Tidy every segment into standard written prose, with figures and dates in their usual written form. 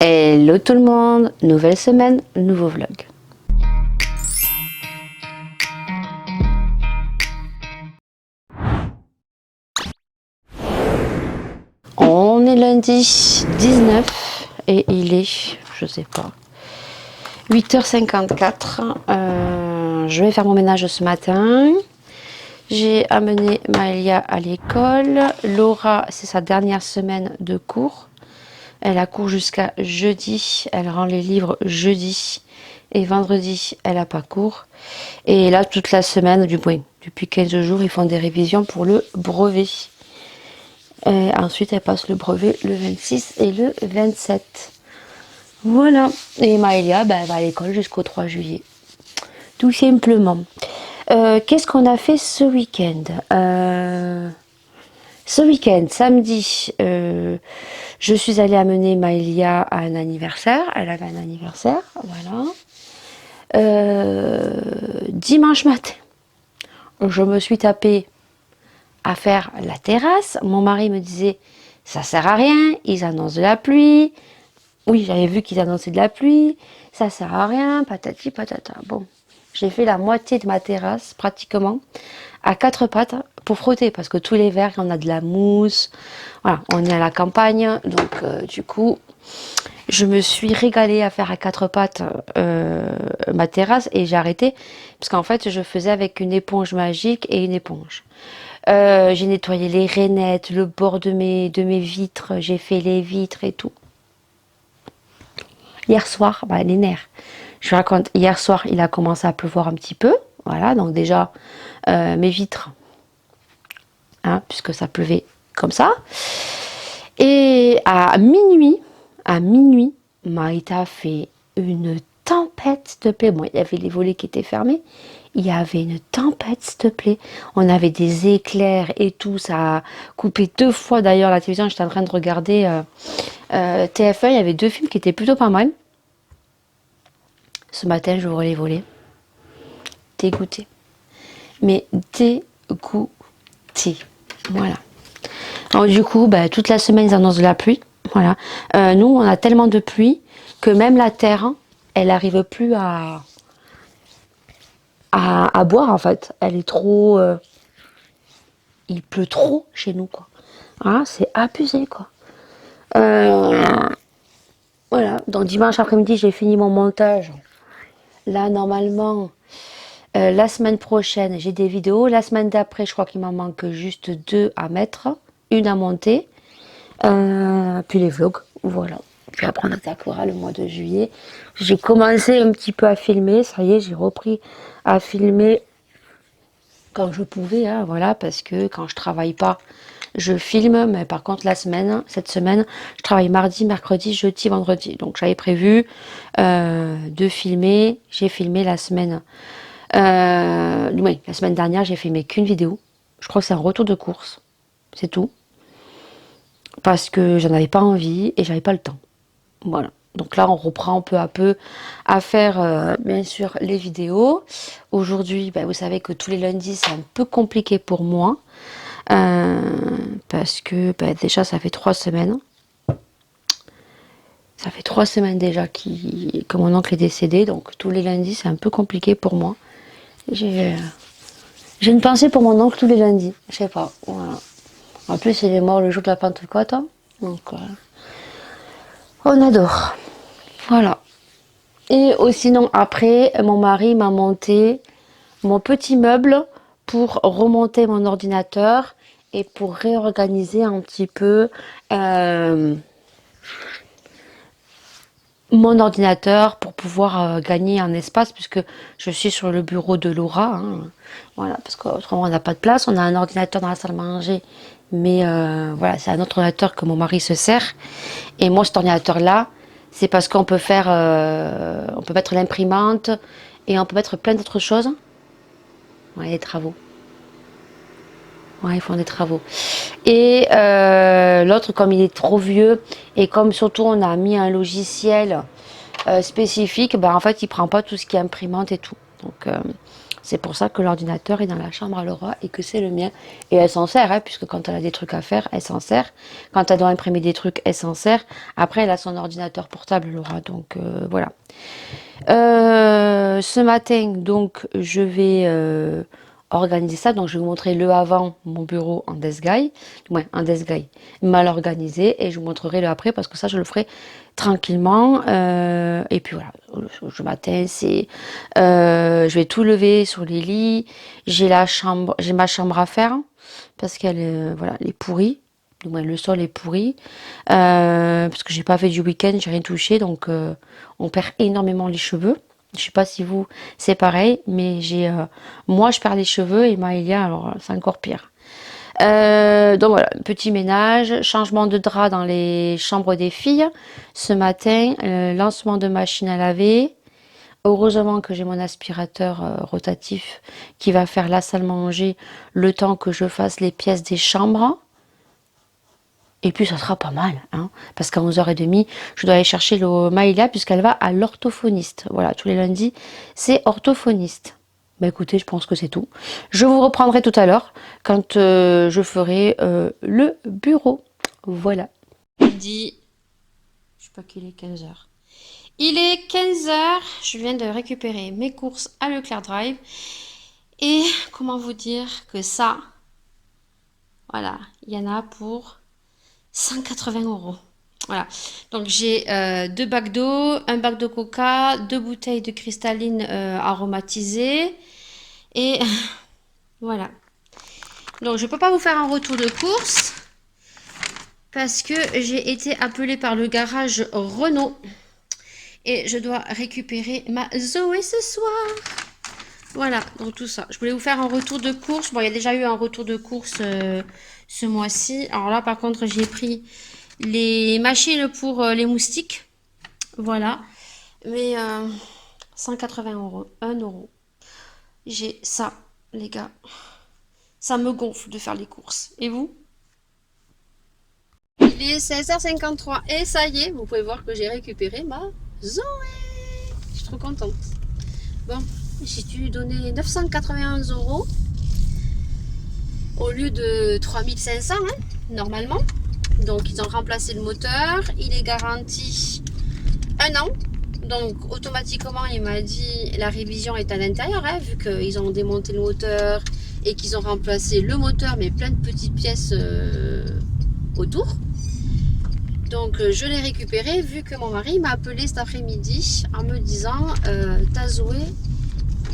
Hello tout le monde, nouvelle semaine, nouveau vlog. On est lundi 19 et il est, je sais pas, 8h54. Je vais faire mon ménage ce matin. J'ai amené Maëlia à l'école. Laura, c'est sa dernière semaine de cours. Elle a cours jusqu'à jeudi. Elle rend les livres jeudi. Et vendredi, elle n'a pas cours. Et là, toute la semaine, depuis 15 jours, ils font des révisions pour le brevet. Et ensuite, elle passe le brevet le 26 et le 27. Voilà. Et Maëlia, elle va à l'école jusqu'au 3 juillet. Tout simplement. Qu'est-ce qu'on a fait ce week-end Ce week-end, samedi, je suis allée amener Maëlia à un anniversaire. Elle avait un anniversaire, voilà. Dimanche matin, je me suis tapée à faire la terrasse. Mon mari me disait, ça sert à rien, ils annoncent de la pluie. Oui, j'avais vu qu'ils annonçaient de la pluie, ça sert à rien, patati patata. Bon, j'ai fait la moitié de ma terrasse, pratiquement, à quatre pattes pour frotter, parce que tous les verres, on a de la mousse. Voilà, on est à la campagne, donc du coup, je me suis régalée à faire à quatre pattes ma terrasse et j'ai arrêté, parce qu'en fait, je faisais avec une éponge magique et une éponge. J'ai nettoyé les rainettes, le bord de mes vitres, j'ai fait les vitres et tout. Hier soir, les nerfs. Je vous raconte, hier soir, il a commencé à pleuvoir un petit peu. Voilà, donc déjà, mes vitres, hein, puisque ça pleuvait comme ça. Et à minuit, Maïta a fait une tempête, s'il te plaît. Bon, il y avait les volets qui étaient fermés. Il y avait une tempête, s'il te plaît. On avait des éclairs et tout. Ça a coupé 2 fois d'ailleurs la télévision. J'étais en train de regarder TF1. Il y avait 2 films qui étaient plutôt pas mal. Ce matin, j'ouvre les volets. Dégoûtée. Mais dégoûtée. Voilà. Alors, du coup, toute la semaine, ils annoncent de la pluie. Voilà. Nous, on a tellement de pluie que même la terre, elle n'arrive plus à boire, en fait. Elle est trop... il pleut trop chez nous, quoi. Hein, c'est abusé, quoi. Voilà. Donc, dimanche après-midi, j'ai fini mon montage. Là, normalement, la semaine prochaine, j'ai des vidéos. La semaine d'après, je crois qu'il m'en manque juste 2 à mettre. Une à monter. Puis les vlogs, voilà. Puis après on attaquera le mois de juillet. J'ai commencé un petit peu à filmer, ça y est, j'ai repris à filmer quand je pouvais, hein, voilà, parce que quand je travaille pas, je filme, mais par contre cette semaine, je travaille mardi, mercredi, jeudi, vendredi. Donc j'avais prévu de filmer, j'ai filmé la semaine. Oui, la semaine dernière, j'ai filmé qu'une vidéo. Je crois que c'est un retour de course, c'est tout. Parce que j'en avais pas envie et j'avais pas le temps. Voilà. Donc là, on reprend peu à peu à faire, bien sûr, les vidéos. Aujourd'hui, vous savez que tous les lundis, c'est un peu compliqué pour moi. Parce que déjà, ça fait 3 semaines. Ça fait 3 semaines déjà que mon oncle est décédé. Donc tous les lundis, c'est un peu compliqué pour moi. J'ai une pensée pour mon oncle tous les lundis. Je sais pas. Voilà. En plus, il est mort le jour de la Pentecôte. Hein. Donc, on adore. Voilà. Et sinon, après, mon mari m'a monté mon petit meuble pour remonter mon ordinateur et pour réorganiser un petit peu mon ordinateur pour pouvoir gagner en espace puisque je suis sur le bureau de Laura. Hein. Voilà, parce qu'autrement, on n'a pas de place. On a un ordinateur dans la salle à manger. Mais voilà, c'est un autre ordinateur que mon mari se sert. Et moi, cet ordinateur-là, c'est parce qu'on peut faire... on peut mettre l'imprimante et on peut mettre plein d'autres choses. Ouais, les travaux. Ouais, ils font des travaux. Et l'autre, comme il est trop vieux, et comme surtout on a mis un logiciel spécifique, en fait, il prend pas tout ce qui est imprimante et tout. Donc, C'est pour ça que l'ordinateur est dans la chambre à Laura et que c'est le mien. Et elle s'en sert, hein, puisque quand elle a des trucs à faire, elle s'en sert. Quand elle doit imprimer des trucs, elle s'en sert. Après, elle a son ordinateur portable, Laura. Donc, voilà. Ce matin, donc, je vais organiser ça. Donc, je vais vous montrer le avant, mon bureau en desk guy. Ouais, en desk guy, mal organisé. Et je vous montrerai le après parce que ça, je le ferai tranquillement. Et puis voilà, le matin, c'est... je vais tout lever sur les lits. J'ai ma chambre à faire parce qu'elle voilà, elle est pourrie. Du moins, le sol est pourri. Parce que j'ai pas fait du week-end, j'ai rien touché. Donc, on perd énormément les cheveux. Je sais pas si vous, c'est pareil. Mais moi, je perds les cheveux et Maëlia, alors c'est encore pire. Donc voilà, petit ménage, changement de drap dans les chambres des filles. Ce matin, lancement de machine à laver. Heureusement que j'ai mon aspirateur rotatif qui va faire la salle manger le temps que je fasse les pièces des chambres. Et puis ça sera pas mal, hein, parce qu'à 11h30, je dois aller chercher le Maïla puisqu'elle va à l'orthophoniste. Voilà, tous les lundis, c'est orthophoniste. Bah écoutez, je pense que c'est tout. Je vous reprendrai tout à l'heure quand je ferai le bureau. Voilà. Je sais pas qu'il est 15h. Il est 15h, je viens de récupérer mes courses à Leclerc Drive. Et comment vous dire que ça, voilà, il y en a pour 180 €. Voilà, donc j'ai 2 bacs d'eau, un bac de coca, 2 bouteilles de cristalline aromatisée. Et voilà. Donc je ne peux pas vous faire un retour de course parce que j'ai été appelée par le garage Renault. Et je dois récupérer ma Zoé ce soir. Voilà, donc tout ça. Je voulais vous faire un retour de course. Bon, il y a déjà eu un retour de course ce mois-ci. Alors là, par contre, j'ai pris les machines pour les moustiques. Voilà. Mais 180 €, 1 €. J'ai ça, les gars. Ça me gonfle de faire les courses. Et vous? Il est 16h53 et ça y est, vous pouvez voir que j'ai récupéré ma Zoé. Je suis trop contente. Bon, j'ai dû donner 981 € au lieu de 3500 hein, normalement. Donc ils ont remplacé le moteur. Il est garanti 1 an. Donc automatiquement il m'a dit la révision est à l'intérieur hein, vu qu'ils ont démonté le moteur et qu'ils ont remplacé le moteur mais plein de petites pièces autour. Donc je l'ai récupéré vu que mon mari m'a appelé cet après-midi en me disant ta Zoé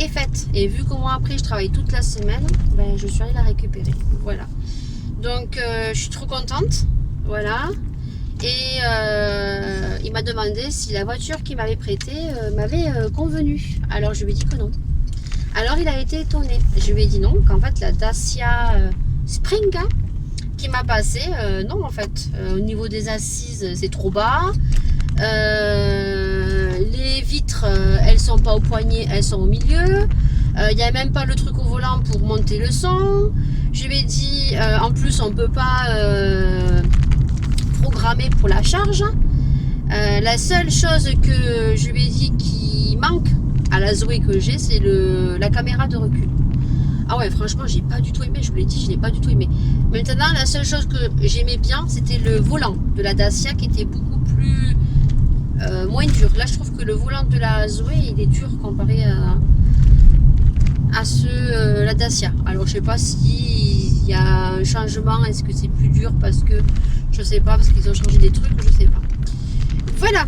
est faite. Et vu que moi après je travaille toute la semaine, ben, je suis allée la récupérer. Voilà. Donc je suis trop contente. Voilà. Et il m'a demandé si la voiture qu'il m'avait prêtée m'avait convenu. Alors je lui ai dit que non. Alors il a été étonné. Je lui ai dit non, qu'en fait la Dacia Spring qui m'a passé, non en fait. Au niveau des assises, c'est trop bas. Les vitres, elles sont pas au poignet, elles sont au milieu. Il n'y a même pas le truc au volant pour monter le son. Je lui ai dit, en plus on peut pas programmer pour la charge. La seule chose que je lui ai dit qui manque à la Zoé que j'ai, c'est la caméra de recul. Ah ouais, franchement, j'ai pas du tout aimé. Je vous l'ai dit, je l'ai pas du tout aimé. Maintenant, la seule chose que j'aimais bien, c'était le volant de la Dacia qui était beaucoup plus moins dur. Là, je trouve que le volant de la Zoé, il est dur comparé à la Dacia. Alors, je sais pas s'il y a un changement. Est-ce que c'est plus dur parce que je sais pas, parce qu'ils ont changé des trucs, je sais pas. Voilà.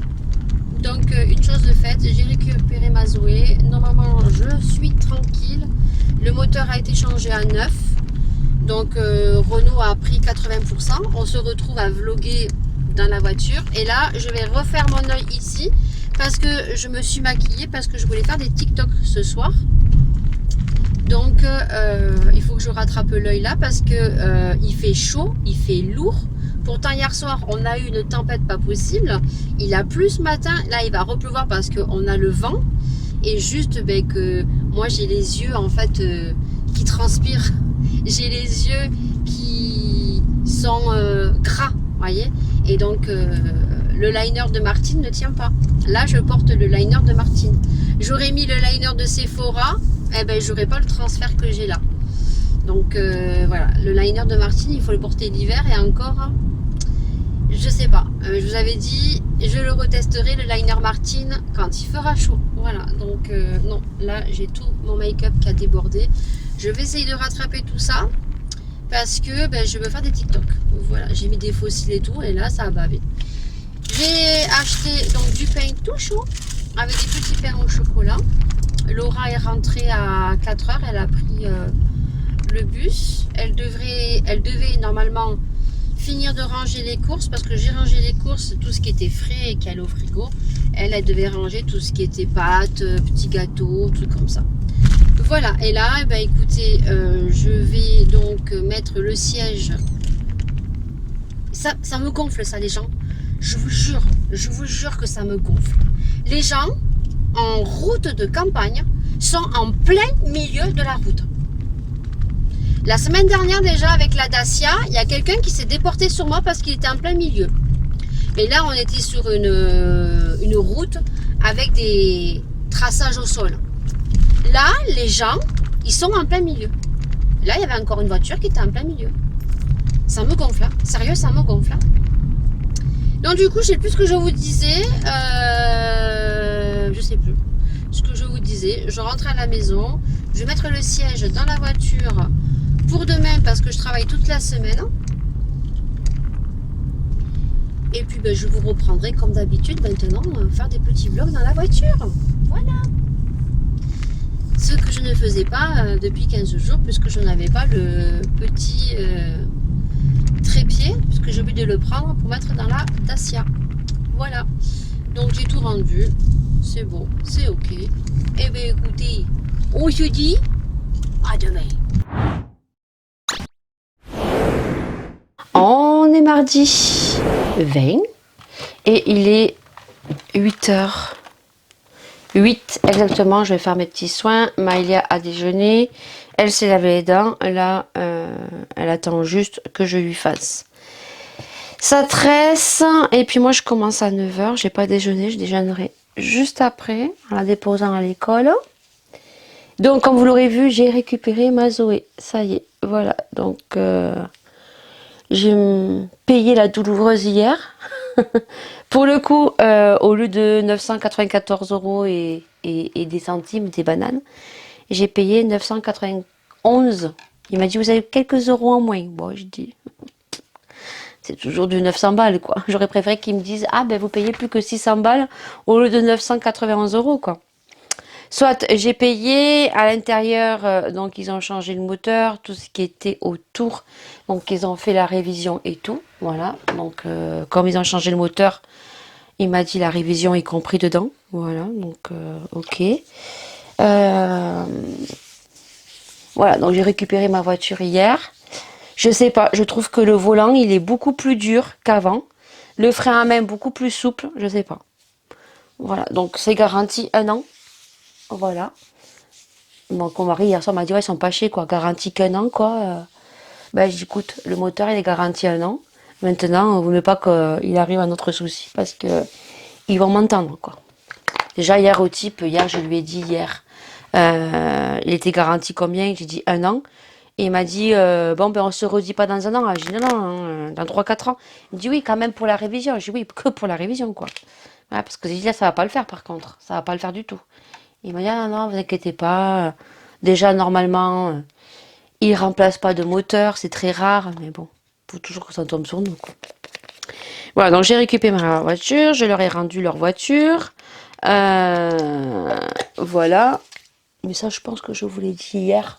Donc, une chose de faite, j'ai récupéré ma Zoé. Normalement, je suis tranquille. Le moteur a été changé à neuf. Donc, Renault a pris 80%. On se retrouve à vlogger dans la voiture. Et là, je vais refaire mon œil ici parce que je me suis maquillée parce que je voulais faire des TikTok ce soir. Donc, il faut que je rattrape l'œil là parce que il fait chaud, il fait lourd. Pourtant, hier soir, on a eu une tempête pas possible. Il a plu ce matin. Là, il va repleuvoir parce qu'on a le vent. Et juste ben, que moi, j'ai les yeux en fait qui transpirent. J'ai les yeux qui sont gras, voyez. Et donc, le liner de Martine ne tient pas. Là, je porte le liner de Martine. J'aurais mis le liner de Sephora. eh ben j'aurai pas le transfert que j'ai là. Donc voilà, le liner de Martine, il faut le porter l'hiver et encore, hein, je sais pas. Je vous avais dit, je le retesterai le liner Martine quand il fera chaud. Voilà, donc non, là j'ai tout mon make-up qui a débordé. Je vais essayer de rattraper tout ça parce que ben, je veux faire des TikTok. Voilà, j'ai mis des fossiles et tout et là ça a bavé. J'ai acheté donc du pain tout chaud avec des petits pains au chocolat. Laura est rentrée à 4 heures, elle a pris le bus. Elle devait normalement finir de ranger les courses parce que j'ai rangé les courses, tout ce qui était frais et qui allait au frigo. Elle devait ranger tout ce qui était pâtes, petits gâteaux, tout comme ça. Voilà, et là, eh ben, écoutez, je vais donc mettre le siège. Ça me gonfle ça les gens. Je vous jure que ça me gonfle. Les gens en route de campagne sont en plein milieu de la route. La semaine dernière déjà avec la Dacia, il y a quelqu'un qui s'est déporté sur moi parce qu'il était en plein milieu. Mais là on était sur une route avec des traçages au sol. Là les gens, ils sont en plein milieu. Là il y avait encore une voiture qui était en plein milieu. Ça me gonfle, hein. Sérieux ça me gonfle. Hein. Donc du coup, je sais plus ce que je vous disais. Je sais plus ce que je vous disais. Je rentre à la maison. Je vais mettre le siège dans la voiture pour demain parce que je travaille toute la semaine. Et puis ben, je vous reprendrai comme d'habitude maintenant faire des petits vlogs dans la voiture. Voilà. Ce que je ne faisais pas depuis 15 jours puisque je n'avais pas le petit... trépied puisque j'ai oublié de le prendre pour mettre dans la Dacia. Voilà, donc j'ai tout rendu, c'est bon, c'est ok. Et bien écoutez, on se dit à demain. On est mardi 20 et il est 8h08 exactement. Je vais faire mes petits soins. Maëlia a déjeuné. Elle s'est lavé les dents. Là, elle attend juste que je lui fasse sa tresse. Et puis moi, je commence à 9h. J'ai pas déjeuné. Je déjeunerai juste après, en la déposant à l'école. Donc, comme vous l'aurez vu, j'ai récupéré ma Zoé. Ça y est, voilà. Donc, j'ai payé la douloureuse hier. Pour le coup, au lieu de 994 € et des centimes, des bananes, j'ai payé 991. Il m'a dit, vous avez quelques euros en moins. Bon, je dis, c'est toujours du 900 balles, quoi. J'aurais préféré qu'ils me disent, ah ben vous payez plus que 600 balles au lieu de 991 €, quoi. Soit j'ai payé à l'intérieur, donc ils ont changé le moteur, tout ce qui était autour, donc ils ont fait la révision et tout, voilà. Donc comme ils ont changé le moteur, il m'a dit la révision est compris dedans, voilà, donc ok. Voilà, donc j'ai récupéré ma voiture hier. Je sais pas, je trouve que le volant il est beaucoup plus dur qu'avant, le frein à main beaucoup plus souple, je sais pas. Voilà, donc c'est garanti 1 an. Voilà. Donc mon mari hier soir m'a dit ouais ils sont pas chers quoi, garantie qu'1 an quoi. Ben j'ai dit écoute, le moteur il est garanti 1 an. Maintenant, vous ne voulez pas qu'il arrive un autre souci parce que ils vont m'entendre quoi. Déjà hier au type, hier je lui ai dit hier, il était garanti combien? J'ai dit 1 an. Et il m'a dit bon ben on se redit pas dans 1 an. J'ai dit non, dans 3-4 ans. Il me dit oui quand même pour la révision. J'ai dit oui que pour la révision quoi. Voilà, parce que j'ai dit là ça va pas le faire par contre, ça va pas le faire du tout. Il m'a dit ah non, vous inquiétez pas. Déjà normalement, il remplace pas de moteur, c'est très rare, mais bon, faut toujours que ça tombe sur nous. Quoi. Voilà, donc j'ai récupéré ma voiture, je leur ai rendu leur voiture. Voilà. Mais ça, je pense que je vous l'ai dit hier,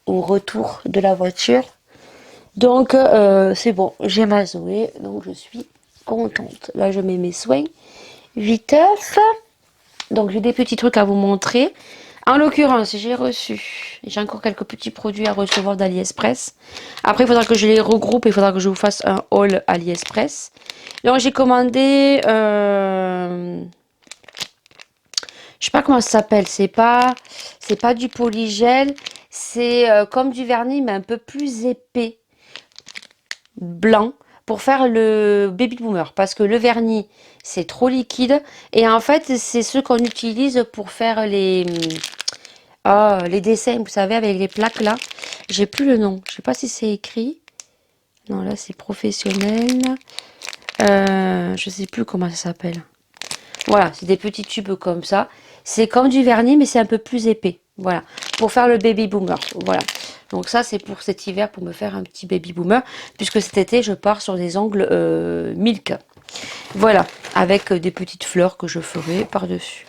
au retour de la voiture. Donc, c'est bon, j'ai ma Zoé, donc je suis contente. Là, je mets mes soins. Viteuf. Donc, j'ai des petits trucs à vous montrer. En l'occurrence, j'ai encore quelques petits produits à recevoir d'AliExpress. Après, il faudra que je les regroupe et il faudra que je vous fasse un haul AliExpress. Donc, j'ai commandé, je sais pas comment ça s'appelle, c'est pas du polygel, c'est comme du vernis, mais un peu plus épais, blanc, pour faire le baby boomer. Parce que le vernis, c'est trop liquide. Et en fait, c'est ce qu'on utilise pour faire les Ah, les dessins, vous savez, avec les plaques là. J'ai plus le nom. Je sais pas si c'est écrit. Non, là, c'est professionnel. Je sais plus comment ça s'appelle. Voilà, c'est des petits tubes comme ça. C'est comme du vernis, mais c'est un peu plus épais. Voilà, pour faire le baby boomer. Voilà. Donc ça, c'est pour cet hiver, pour me faire un petit baby boomer. Puisque cet été, je pars sur des ongles milk. Voilà, avec des petites fleurs que je ferai par-dessus.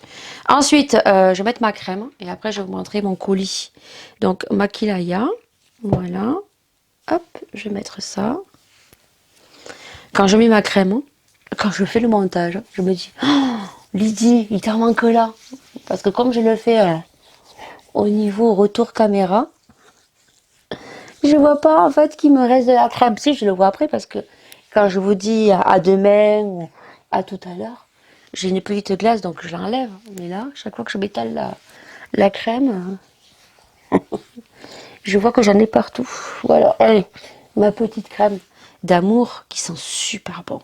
Ensuite, je vais mettre ma crème. Et après, je vais vous montrer mon colis. Donc, Makilaya. Voilà. Hop, je vais mettre ça. Quand je mets ma crème, quand je fais le montage, je me dis, oh, Lydie, il t'en manque là. Parce que comme je le fais au niveau retour caméra, je vois pas en fait qu'il me reste de la crème. Si, je le vois après parce que quand je vous dis à demain ou à tout à l'heure, j'ai une petite glace donc je l'enlève. Mais là, chaque fois que je m'étale la crème, je vois que j'en ai partout. Voilà, allez, ma petite crème d'amour qui sent super bon.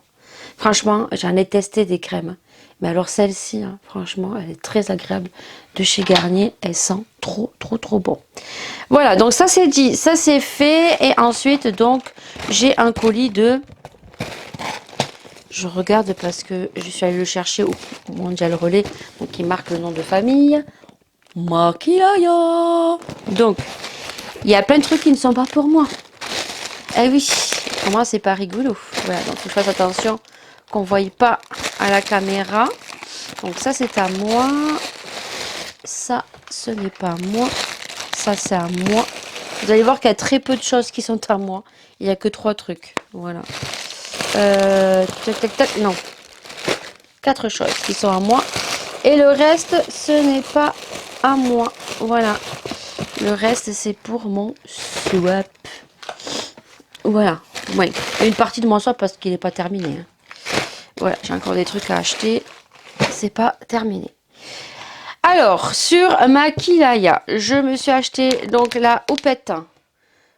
Franchement, j'en ai testé des crèmes. Mais alors celle-ci, hein, franchement, elle est très agréable. De chez Garnier, elle sent trop, trop, trop bon. Voilà, donc ça c'est dit, ça c'est fait. Et ensuite, donc, j'ai un colis de... Je regarde parce que je suis allée le chercher au Mondial Relais. Donc, il marque le nom de famille. Makilaya. Donc, il y a plein de trucs qui ne sont pas pour moi. Eh oui, pour moi, c'est pas rigolo. Voilà, donc, il faut que je fasse attention qu'on ne voie pas à la caméra. Donc ça c'est à moi, ça ce n'est pas à moi, ça c'est à moi. Vous allez voir qu'il y a très peu de choses qui sont à moi. Il n'y a que 3 trucs, voilà. Tac tac tac, non. 4 choses qui sont à moi. Et le reste ce n'est pas à moi, voilà. Le reste c'est pour mon swap. Voilà, ouais. Une partie de mon swap parce qu'il n'est pas terminé. Hein. Voilà, j'ai encore des trucs à acheter. C'est pas terminé. Alors, sur Makilaya, je me suis acheté donc la houppette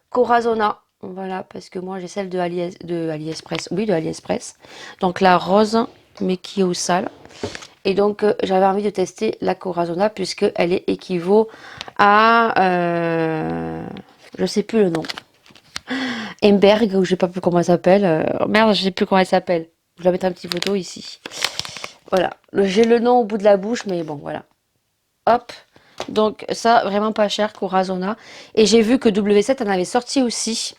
Corazona. Voilà, parce que moi j'ai celle de AliExpress. Oui, de AliExpress. Donc la rose, mais qui est au sale. Et donc j'avais envie de tester la Corazona puisqu'elle est équivaut à... je sais plus le nom. Emberg, ou je sais pas plus comment elle s'appelle. Merde, je sais plus comment elle s'appelle. Je vais mettre un petit photo ici. Voilà, j'ai le nom au bout de la bouche, mais bon, voilà. Hop, donc ça, vraiment pas cher, Corazona. Et j'ai vu que W7 en avait sorti aussi,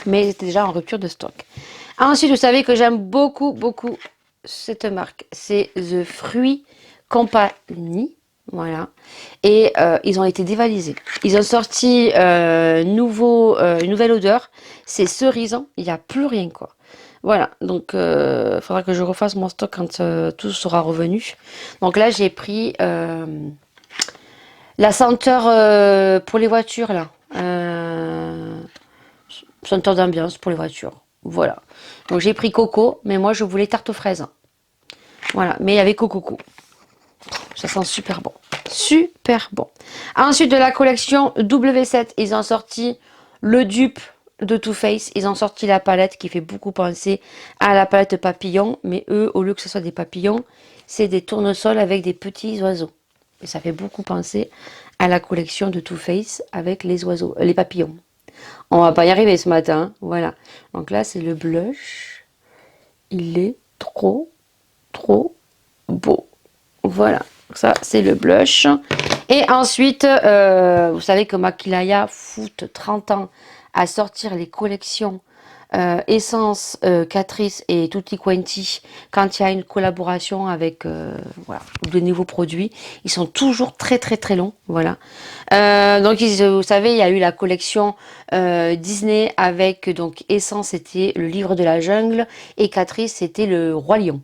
mais c'était déjà en rupture de stock. Ensuite, vous savez que j'aime beaucoup, beaucoup cette marque. C'est The Fruit Company. Voilà. Et ils ont été dévalisés. Ils ont sorti une nouvelle odeur. C'est cerisant. Il n'y a plus rien, quoi. Voilà, donc il faudra que je refasse mon stock quand tout sera revenu. Donc là, j'ai pris la senteur pour les voitures, là. Senteur d'ambiance pour les voitures. Voilà. Donc j'ai pris coco, mais moi je voulais tarte aux fraises. Voilà, mais il y avait coco. Ça sent super bon. Super bon. Ensuite de la collection W7, ils ont sorti le dupe de Too Faced. Ils ont sorti la palette qui fait beaucoup penser à la palette papillon. Mais eux, au lieu que ce soit des papillons, c'est des tournesols avec des petits oiseaux. Et ça fait beaucoup penser à la collection de Too Faced avec les oiseaux, les papillons. On va pas y arriver ce matin. Hein. Voilà. Donc là, c'est le blush. Il est trop, trop beau. Voilà. Ça, c'est le blush. Et ensuite, vous savez que Makilaya fout 30 ans à sortir les collections Essence, Catrice et Tutti Quanti quand il y a une collaboration avec voilà, de nouveaux produits. Ils sont toujours très très très longs. Voilà. Donc vous savez, il y a eu la collection Disney avec donc Essence, c'était le livre de la jungle et Catrice, c'était le roi lion.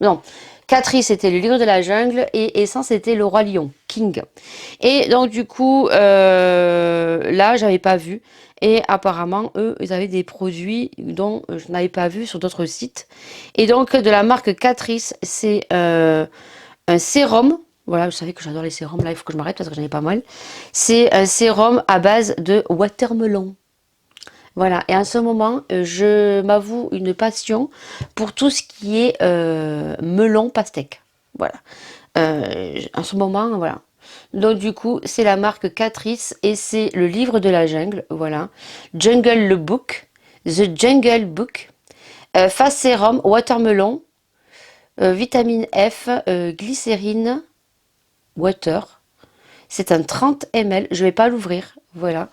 Non. Catrice, c'était le livre de la jungle et Essence, c'était le roi lion, King. Et donc, du coup, là, j'avais pas vu. Et apparemment, eux, ils avaient des produits dont je n'avais pas vu sur d'autres sites. Et donc, de la marque Catrice, c'est un sérum. Voilà, vous savez que j'adore les sérums. Là, il faut que je m'arrête parce que j'en ai pas mal. C'est un sérum à base de watermelon. Voilà, et en ce moment, je m'avoue une passion pour tout ce qui est melon pastèque. Voilà. En ce moment, voilà. Donc du coup, c'est la marque Catrice et c'est le livre de la jungle, voilà. Jungle le Book, The Jungle Book, face sérum, watermelon, vitamine F, glycérine, water. C'est un 30 ml, je vais pas l'ouvrir, voilà.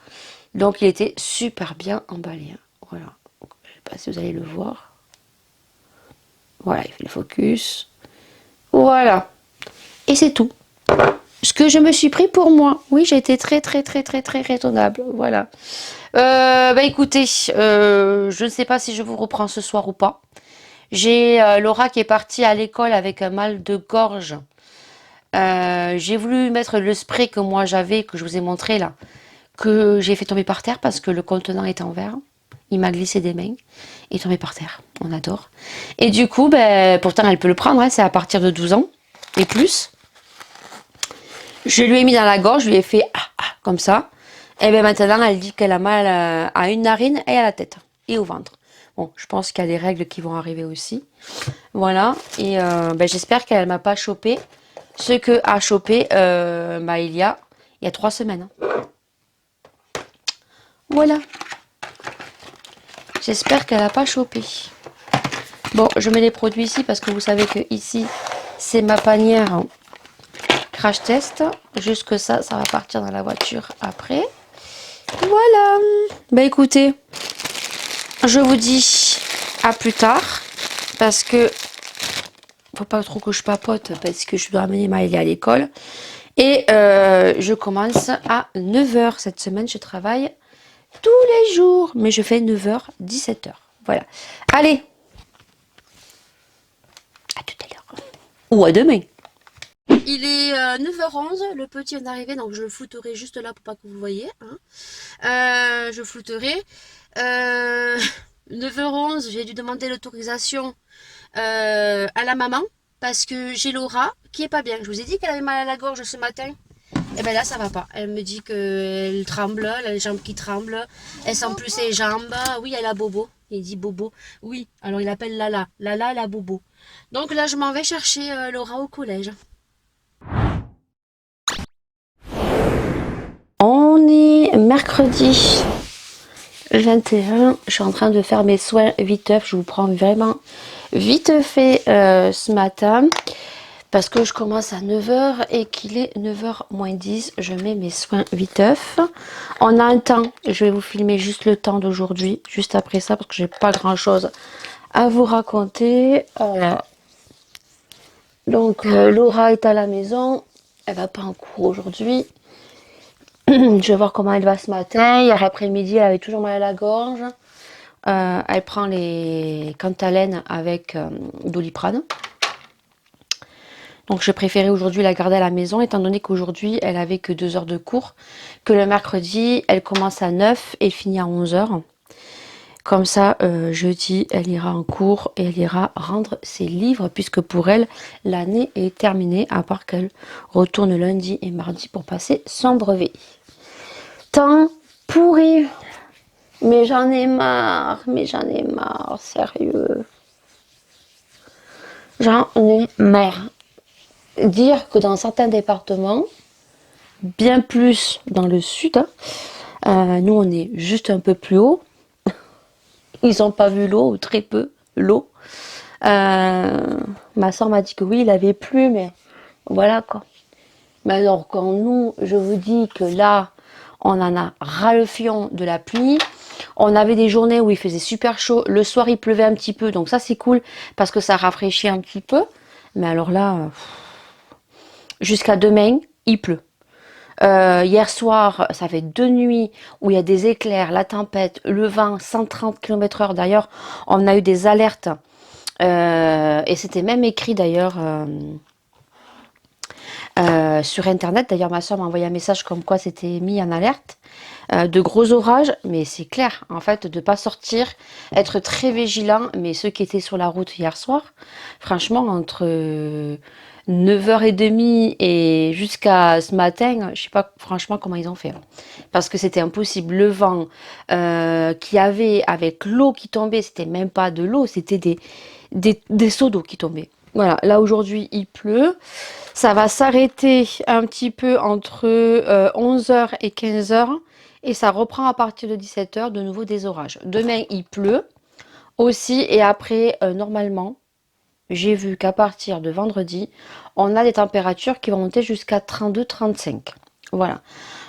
Donc il était super bien emballé, hein. Voilà. Je sais pas si vous allez le voir. Voilà, il fait le focus. Voilà. Et c'est tout. Ce que je me suis pris pour moi. Oui, j'ai été très raisonnable. Voilà. Bah écoutez, je ne sais pas si je vous reprends ce soir ou pas. J'ai Laura qui est partie à l'école avec un mal de gorge. J'ai voulu mettre le spray que moi j'avais, que je vous ai montré là, que j'ai fait tomber par terre parce que le contenant était en verre. Il m'a glissé des mains et est tombé par terre. On adore. Et du coup, ben, pourtant elle peut le prendre, hein, c'est à partir de 12 ans et plus. Je lui ai mis dans la gorge, je lui ai fait comme ça. Et bien maintenant, elle dit qu'elle a mal à une narine et à la tête et au ventre. Bon, je pense qu'il y a des règles qui vont arriver aussi. Voilà. Et ben, j'espère qu'elle m'a pas chopé ce que a chopé bah, il y a 3 semaines. Voilà. J'espère qu'elle n'a pas chopé. Bon, je mets les produits ici parce que vous savez que ici, c'est ma panière crash test. Jusque ça va partir dans la voiture après. Voilà. Bah écoutez, je vous dis à plus tard parce que faut pas trop que je papote parce que je dois amener Maëlie à l'école. Et je commence à 9 h cette semaine. Je travaille tous les jours, mais je fais 9 h, 17 h. Voilà. Allez. À tout à l'heure. Ou à demain. Il est 9 h 11, le petit est arrivé, donc je le flouterai juste là pour pas que vous voyez. Hein. Je flouterai. 9 h 11, j'ai dû demander l'autorisation à la maman parce que j'ai Laura qui est pas bien. Je vous ai dit qu'elle avait mal à la gorge ce matin. Et ben là ça va pas. Elle me dit qu'elle tremble, elle a les jambes qui tremblent. Elle sent plus ses jambes. Oui, elle a Bobo. Il dit Bobo. Oui, alors il appelle Lala. Lala, elle a Bobo. Donc là je m'en vais chercher Laura au collège. On est mercredi 21. Je suis en train de faire mes soins viteuf. Je vous prends vraiment vite fait ce matin. Parce que je commence à 9 h et qu'il est 9 h moins 10. Je mets mes soins viteuf. On a un temps. Je vais vous filmer juste le temps d'aujourd'hui. Juste après ça parce que j'ai pas grand chose à vous raconter. Donc Laura est à la maison. Elle va pas en cours aujourd'hui. Je vais voir comment elle va ce matin. Hier après-midi, elle avait toujours mal à la gorge. Elle prend les Cantalène avec Doliprane. Donc je préférais aujourd'hui la garder à la maison, étant donné qu'aujourd'hui, elle avait que 2 heures de cours. Que le mercredi, elle commence à 9 et finit à 11 h. Comme ça, jeudi, elle ira en cours et elle ira rendre ses livres, puisque pour elle, l'année est terminée, à part qu'elle retourne lundi et mardi pour passer son brevet. Temps pourri. Mais j'en ai marre, sérieux. J'en ai marre. Dire que dans certains départements, bien plus dans le sud, nous on est juste un peu plus haut. Ils n'ont pas vu l'eau, ou très peu l'eau. Ma soeur m'a dit que oui, il avait plu, mais voilà quoi. Mais alors quand nous, je vous dis que là, on en a ras le fion de la pluie. On avait des journées où il faisait super chaud. Le soir, il pleuvait un petit peu. Donc ça, c'est cool parce que ça rafraîchit un petit peu. Mais alors là, jusqu'à demain, il pleut. Hier soir, ça fait 2 nuits où il y a des éclairs, la tempête, le vent, 130 km/h. D'ailleurs, on a eu des alertes. Et c'était même écrit d'ailleurs sur internet. D'ailleurs, ma soeur m'a envoyé un message comme quoi c'était mis en alerte. De gros orages, mais c'est clair, en fait, de ne pas sortir, être très vigilant. Mais ceux qui étaient sur la route hier soir, franchement, entre 9 h 30 et jusqu'à ce matin, je sais pas franchement comment ils ont fait. Parce que c'était impossible. Le vent qu'il y avait avec l'eau qui tombait, c'était même pas de l'eau, c'était des seaux d'eau qui tombaient. Voilà, là aujourd'hui il pleut. Ça va s'arrêter un petit peu entre 11 h et 15 h et ça reprend à partir de 17 h de nouveau des orages. Demain, il pleut aussi et après, normalement, j'ai vu qu'à partir de vendredi, on a des températures qui vont monter jusqu'à 32-35. Voilà.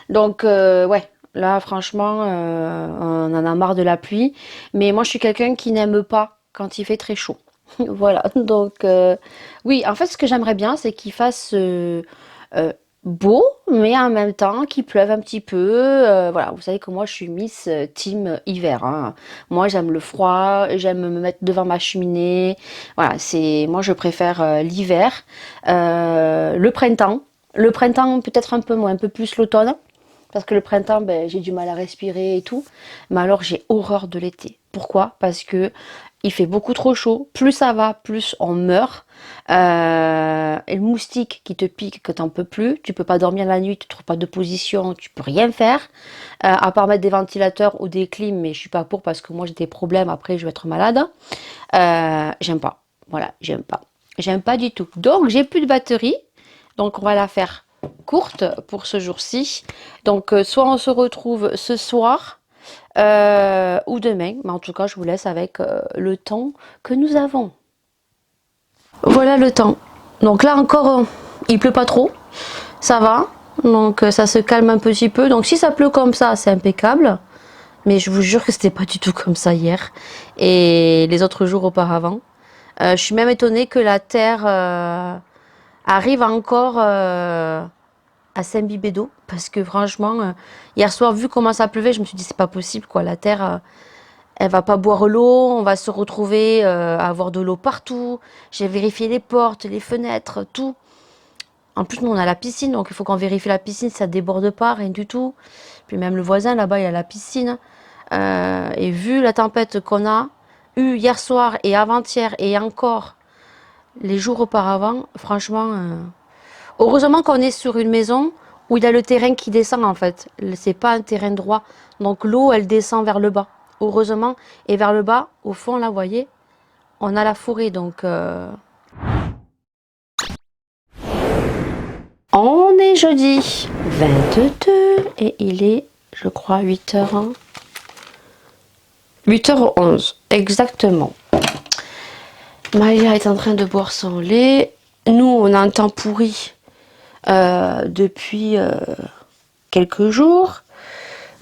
Donc, ouais, là, franchement, on en a marre de la pluie. Mais moi, je suis quelqu'un qui n'aime pas quand il fait très chaud. Voilà. Donc, oui, en fait, ce que j'aimerais bien, c'est qu'il fasse euh, beau, mais en même temps qu'il pleuve un petit peu. Voilà, vous savez que moi, je suis Miss Team hiver, hein. Moi, j'aime le froid, j'aime me mettre devant ma cheminée. Voilà, moi, je préfère l'hiver, le printemps. Le printemps, peut-être un peu moins, un peu plus l'automne. Parce que le printemps, ben, j'ai du mal à respirer et tout. Mais alors, j'ai horreur de l'été. Pourquoi? Parce que il fait beaucoup trop chaud. Plus ça va, plus on meurt. Et le moustique qui te pique, que t'en peux plus. Tu peux pas dormir la nuit, tu trouves pas de position, tu peux rien faire. À part mettre des ventilateurs ou des clims, mais je suis pas pour parce que moi j'ai des problèmes. Après, je vais être malade. J'aime pas. Voilà, j'aime pas. J'aime pas du tout. Donc, j'ai plus de batterie. Donc, on va la faire courte pour ce jour-ci. Donc, soit on se retrouve ce soir ou demain. Mais en tout cas, je vous laisse avec le temps que nous avons. Voilà le temps. Donc là encore, il pleut pas trop. Ça va. Donc, ça se calme un petit peu. Donc, si ça pleut comme ça, c'est impeccable. Mais je vous jure que c'était pas du tout comme ça hier et les autres jours auparavant. Je suis même étonnée que la terre arrive encore à s'imbiber d'eau parce que franchement, hier soir, vu comment ça pleuvait, je me suis dit c'est pas possible quoi. La terre, elle va pas boire l'eau, on va se retrouver à avoir de l'eau partout. J'ai vérifié les portes, les fenêtres, tout. En plus, nous on a la piscine, donc il faut qu'on vérifie la piscine, ça déborde pas, rien du tout. Puis même le voisin là-bas, il a la piscine. Et vu la tempête qu'on a eue hier soir et avant-hier et encore les jours auparavant, franchement, heureusement qu'on est sur une maison où il y a le terrain qui descend en fait. C'est pas un terrain droit. Donc l'eau, elle descend vers le bas. Heureusement. Et vers le bas, au fond, là, vous voyez, on a la forêt. Donc, on est jeudi 22 et il est, je crois, 8 h. 8 h 11, exactement. Maïlia est en train de boire son lait. Nous, on a un temps pourri depuis quelques jours.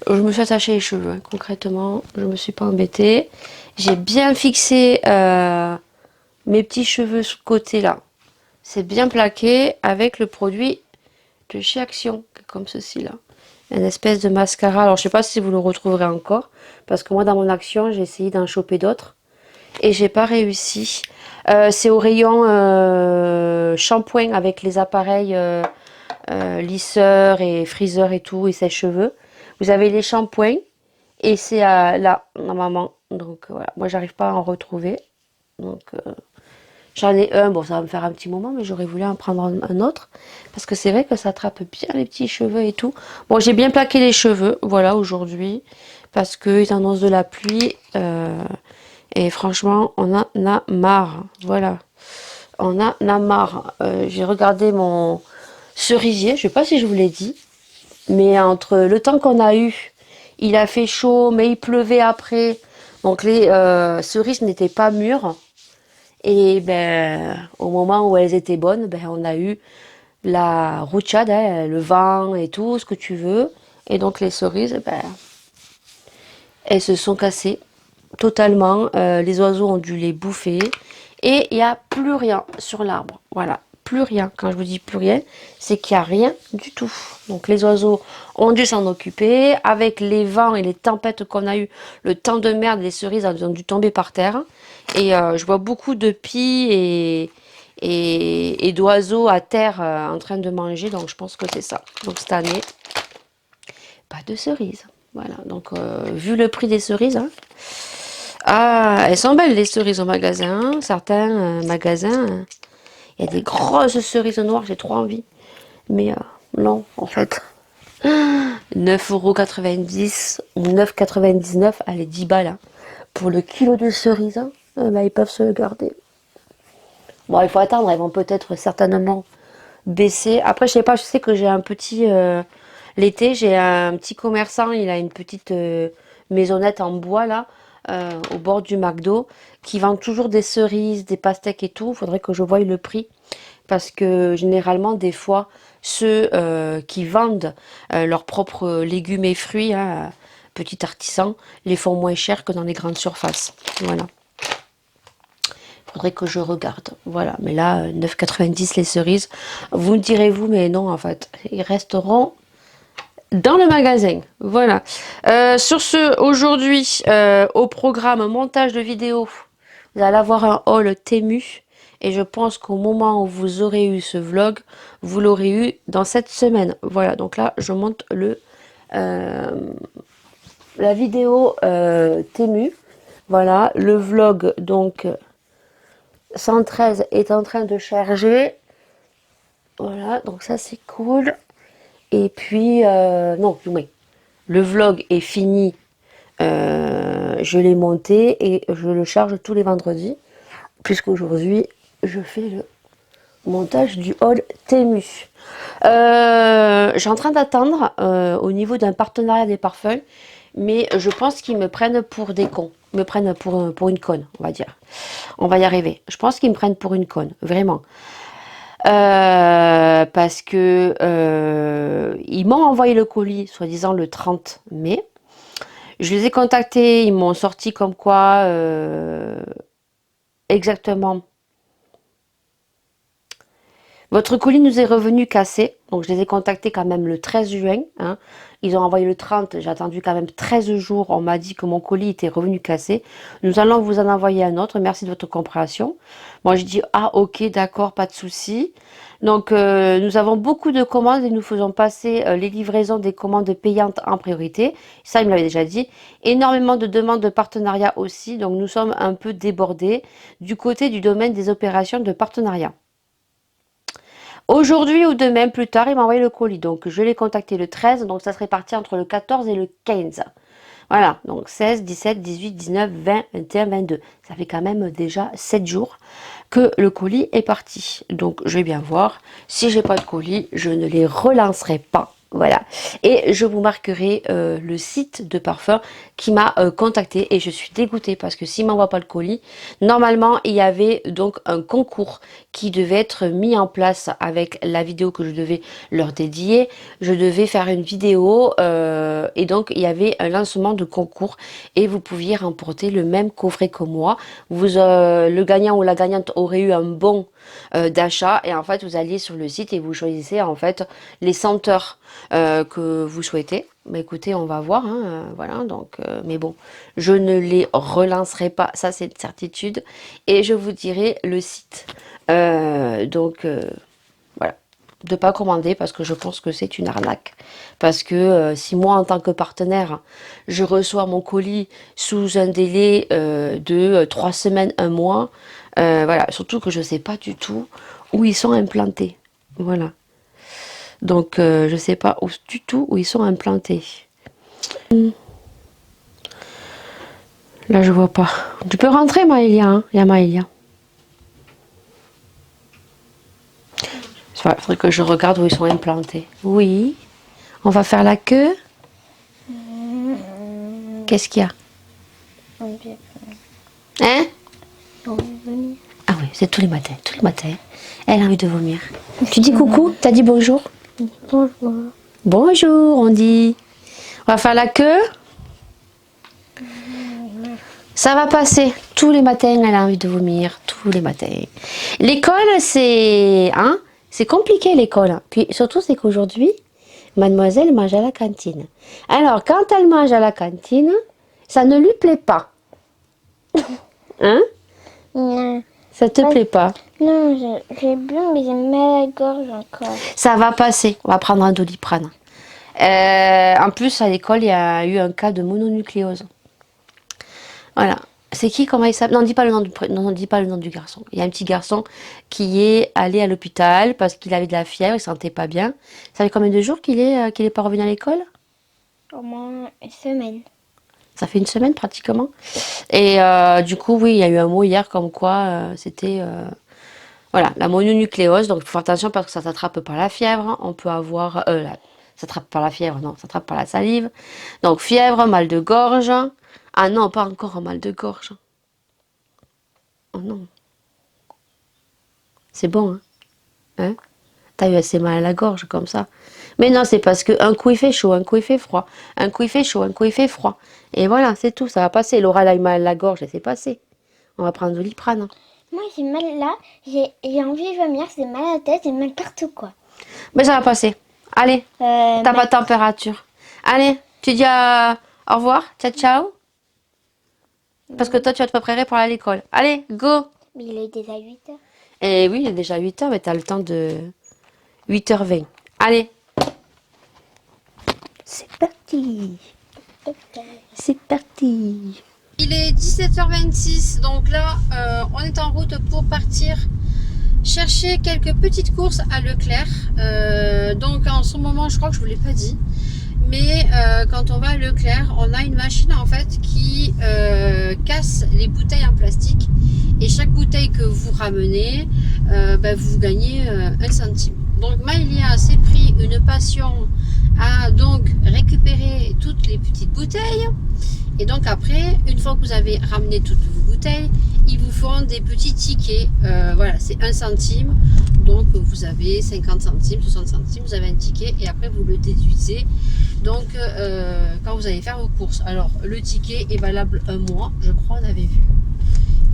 Je me suis attachée les cheveux, hein, concrètement. Je me suis pas embêtée. J'ai bien fixé mes petits cheveux ce côté-là. C'est bien plaqué avec le produit de chez Action, comme ceci-là. Une espèce de mascara. Alors, je sais pas si vous le retrouverez encore. Parce que moi, dans mon Action, j'ai essayé d'en choper d'autres. Et j'ai pas réussi. C'est au rayon shampoing avec les appareils lisseurs et friseurs et tout et sèche-cheveux. Vous avez les shampoings et c'est là normalement. Donc voilà, moi j'arrive pas à en retrouver. Donc j'en ai un, bon ça va me faire un petit moment, mais j'aurais voulu en prendre un autre parce que c'est vrai que ça attrape bien les petits cheveux et tout. Bon, j'ai bien plaqué les cheveux, voilà aujourd'hui parce qu'ils annoncent de la pluie. Et franchement, on en a marre. Voilà. On en a marre. J'ai regardé mon cerisier. Je sais pas si je vous l'ai dit. Mais entre le temps qu'on a eu, il a fait chaud, mais il pleuvait après. Donc les cerises n'étaient pas mûres. Et ben, au moment où elles étaient bonnes, ben, on a eu la rouchade, hein, le vent et tout, ce que tu veux. Et donc les cerises, ben, elles se sont cassées totalement. Les oiseaux ont dû les bouffer. Et il n'y a plus rien sur l'arbre. Voilà, plus rien. Quand je vous dis plus rien, c'est qu'il n'y a rien du tout. Donc les oiseaux ont dû s'en occuper. Avec les vents et les tempêtes qu'on a eu, le temps de merde, les cerises ont dû tomber par terre. Et je vois beaucoup de pies et d'oiseaux à terre en train de manger. Donc je pense que c'est ça. Donc cette année, pas de cerises. Voilà, donc vu le prix des cerises, hein, ah, elles sont belles les cerises au magasin, hein. Certains magasins, il y a des grosses cerises noires, j'ai trop envie. Mais non, en fait. 9,90 € ou 9,99 €, allez, 10 balles hein, pour le kilo de cerises. Hein. Bah, ils peuvent se le garder. Bon, il faut attendre, elles vont peut-être certainement baisser. Après, je sais pas, je sais que j'ai un petit... l'été, j'ai un petit commerçant, il a une petite maisonnette en bois, là, au bord du McDo, qui vend toujours des cerises, des pastèques et tout. Il faudrait que je voie le prix. Parce que généralement, des fois, ceux qui vendent leurs propres légumes et fruits, hein, petits artisans, les font moins cher que dans les grandes surfaces. Voilà. Faudrait que je regarde. Voilà. Mais là, 9,90 les cerises. Vous me direz-vous, mais non, en fait. Ils resteront dans le magasin. Voilà. Sur ce, aujourd'hui, au programme montage de vidéos, vous allez avoir un haul Temu. Et je pense qu'au moment où vous aurez eu ce vlog, vous l'aurez eu dans cette semaine. Voilà, donc là, je monte la vidéo Temu. Voilà, le vlog, donc 113 est en train de charger. Voilà, donc ça c'est cool. Et puis, non, oui, le vlog est fini. Je l'ai monté et je le charge tous les vendredis. Puisqu'aujourd'hui, je fais le montage du haul Temu. Je suis en train d'attendre au niveau d'un partenariat des parfums, mais je pense qu'ils me prennent pour des cons. Ils me prennent pour une conne, on va dire. On va y arriver. Je pense qu'ils me prennent pour une conne, vraiment. Parce que ils m'ont envoyé le colis, soi-disant le 30 mai. Je les ai contactés, ils m'ont sorti comme quoi exactement. Votre colis nous est revenu cassé, donc je les ai contactés quand même le 13 juin. Hein. Ils ont envoyé le 30, j'ai attendu quand même 13 jours. On m'a dit que mon colis était revenu cassé. Nous allons vous en envoyer un autre, merci de votre compréhension. Moi je dis, ah ok, d'accord, pas de souci. Donc nous avons beaucoup de commandes et nous faisons passer les livraisons des commandes payantes en priorité. Ça, il me l'avait déjà dit. Énormément de demandes de partenariat aussi, donc nous sommes un peu débordés du côté du domaine des opérations de partenariat. Aujourd'hui ou demain, plus tard, il m'a envoyé le colis. Donc, je l'ai contacté le 13. Donc, ça serait parti entre le 14 et le 15. Voilà. Donc, 16, 17, 18, 19, 20, 21, 22. Ça fait quand même déjà 7 jours que le colis est parti. Donc, je vais bien voir. Si j'ai pas de colis, je ne les relancerai pas. Voilà. Et je vous marquerai le site de parfum qui m'a contacté. Et je suis dégoûtée parce que s'il ne m'envoie pas le colis, normalement, il y avait donc un concours qui devait être mis en place avec la vidéo que je devais leur dédier. Je devais faire une vidéo et donc il y avait un lancement de concours et vous pouviez remporter le même coffret que moi. Le gagnant ou la gagnante aurait eu un bon d'achat et en fait vous alliez sur le site et vous choisissez en fait les senteurs que vous souhaitez. Mais écoutez, on va voir, hein, voilà, donc, mais bon, je ne les relancerai pas, ça c'est une certitude, et je vous dirai le site. Donc, voilà, de pas commander parce que je pense que c'est une arnaque. Parce que si moi, en tant que partenaire, je reçois mon colis sous un délai de 3 semaines, un mois, voilà, surtout que je ne sais pas du tout où ils sont implantés. Voilà. Donc, je ne sais pas du tout où ils sont implantés. Là, je vois pas. Tu peux rentrer, Maëlia, hein. Il y a Maëlia. Il faudrait que je regarde où ils sont implantés. Oui. On va faire la queue. Qu'est-ce qu'il y a? Hein? Ah oui, c'est tous les matins. Tous les matins. Elle a envie de vomir. Tu dis coucou? T'as dit bonjour? Bonjour. Bonjour, on dit. On va faire la queue. Ça va passer. Tous les matins, elle a envie de vomir. Tous les matins. L'école, c'est... Hein? C'est compliqué, l'école. Puis surtout, c'est qu'aujourd'hui, mademoiselle mange à la cantine. Alors, quand elle mange à la cantine, ça ne lui plaît pas. Hein? Non. Ça te plaît pas? Non, j'ai bien, mais j'ai mal à la gorge encore. Ça va passer. On va prendre un Doliprane. En plus, à l'école, il y a eu un cas de mononucléose. Voilà. C'est qui? Comment il s'appelle? Non, dis pas le nom non, dis pas le nom du garçon. Il y a un petit garçon qui est allé à l'hôpital parce qu'il avait de la fièvre, il se sentait pas bien. Ça fait combien de jours qu'il est pas revenu à l'école? Au moins une semaine. Ça fait une semaine pratiquement. Et du coup, oui, il y a eu un mot hier comme quoi c'était Voilà, la mononucléose, donc il faut faire attention parce que ça s'attrape par la fièvre. On peut avoir... ça s'attrape par la fièvre, non, ça s'attrape par la salive. Donc fièvre, mal de gorge. Ah non, pas encore un mal de gorge. Oh non. C'est bon, hein? T'as eu assez mal à la gorge comme ça. Mais non, c'est parce qu'un coup il fait chaud, un coup il fait froid. Un coup il fait chaud, un coup il fait froid. Et voilà, c'est tout, ça va passer. Laura, elle a eu mal à la gorge et c'est passé. On va prendre de l'iprane. Moi, j'ai mal là. J'ai envie de vomir. J'ai mal à la tête. J'ai mal partout, quoi. Mais ça va passer. Allez, t'as pas de température. Allez, tu dis au revoir, ciao ciao. Parce que toi, tu vas te préparer pour aller à l'école. Allez, go. Mais il est déjà 8h. Et oui, il est déjà 8h, mais t'as le temps de 8h20. Allez. C'est parti. C'est parti. Il est 17h26, donc là, on est en route pour partir chercher quelques petites courses à Leclerc. Donc en ce moment, je crois que je vous l'ai pas dit, mais quand on va à Leclerc, on a une machine en fait qui casse les bouteilles en plastique. Et chaque bouteille que vous ramenez, vous gagnez 1 centime. Donc Maëlia s'est pris une passion à donc récupérer toutes les petites bouteilles. Et donc après, une fois que vous avez ramené toutes vos bouteilles, ils vous font des petits tickets. Voilà, c'est 1 centime. Donc vous avez 50 centimes, 60 centimes, vous avez un ticket et après vous le déduisez. Donc quand vous allez faire vos courses. Alors le ticket est valable 1 mois, je crois, on avait vu.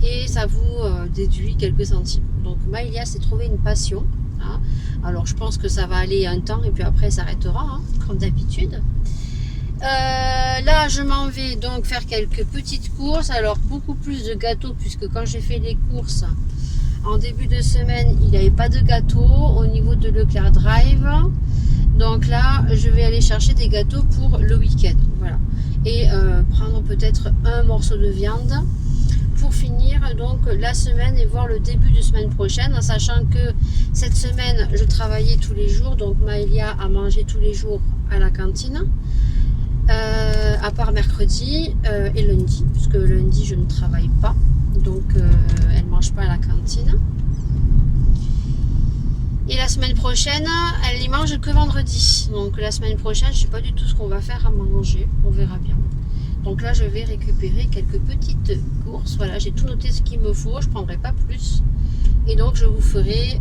Et ça vous déduit quelques centimes. Donc Maëlia s'est trouvé une passion. Hein. Alors je pense que ça va aller un temps et puis après elle s'arrêtera, hein, comme d'habitude. Là je m'en vais donc faire quelques petites courses. Alors beaucoup plus de gâteaux puisque quand j'ai fait les courses en début de semaine il n'y avait pas de gâteaux au niveau de Leclerc Drive. Donc là je vais aller chercher des gâteaux pour le week-end. Voilà. Et prendre peut-être un morceau de viande pour finir donc la semaine et voir le début de semaine prochaine, en sachant que cette semaine je travaillais tous les jours, donc Maëlia a mangé tous les jours à la cantine, à part mercredi et lundi, puisque lundi je ne travaille pas, donc elle ne mange pas à la cantine. Et la semaine prochaine, elle n'y mange que vendredi. Donc la semaine prochaine, je ne sais pas du tout ce qu'on va faire à manger, on verra bien. Donc là, je vais récupérer quelques petites courses. Voilà, j'ai tout noté ce qu'il me faut. Je ne prendrai pas plus. Et donc, je vous ferai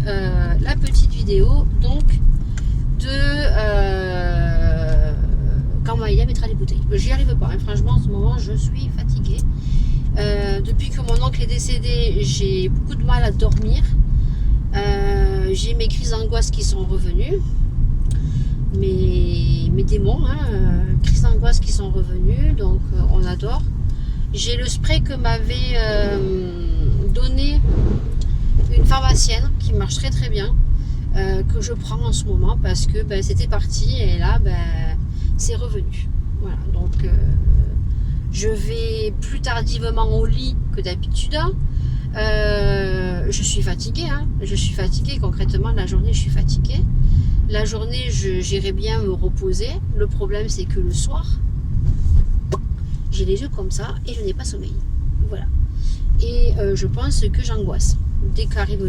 la petite vidéo donc de quand Maëlia mettra les bouteilles. J'y arrive pas. Hein. Franchement, en ce moment, je suis fatiguée. Depuis que mon oncle est décédé, j'ai beaucoup de mal à dormir. J'ai mes crises d'angoisse qui sont revenues. Mes démons, hein, crises d'angoisse qui sont revenus, donc on adore. J'ai le spray que m'avait donné une pharmacienne qui marche très très bien, que je prends en ce moment parce que c'était parti et là c'est revenu. Voilà, donc je vais plus tardivement au lit que d'habitude. Je suis fatiguée, hein. Je suis fatiguée, concrètement la journée je suis fatiguée. La journée, j'irai bien me reposer. Le problème, c'est que le soir, j'ai les yeux comme ça et je n'ai pas sommeil. Voilà. Et je pense que j'angoisse. Dès qu'arrive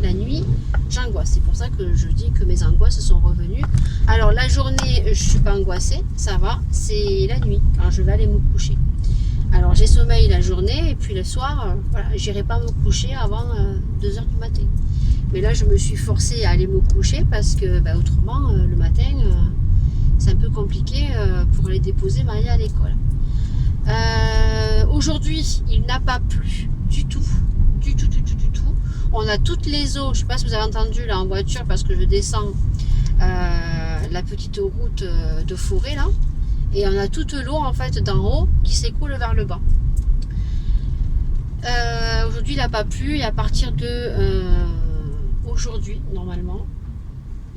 la nuit, j'angoisse. C'est pour ça que je dis que mes angoisses sont revenues. Alors, la journée, je ne suis pas angoissée. Ça va. C'est la nuit, quand je vais aller me coucher. Alors, j'ai sommeil la journée et puis le soir, voilà, j'irai pas me coucher avant 2h du matin. Mais là, je me suis forcée à aller me coucher parce que autrement, le matin, c'est un peu compliqué pour aller déposer Maëlia à l'école. Aujourd'hui, il n'a pas plu du tout. Du tout. On a toutes les eaux, je ne sais pas si vous avez entendu là en voiture parce que je descends la petite route de forêt là. Et on a toute l'eau en fait d'en haut qui s'écoule vers le bas. Aujourd'hui, il n'a pas plu et à partir de... aujourd'hui, normalement,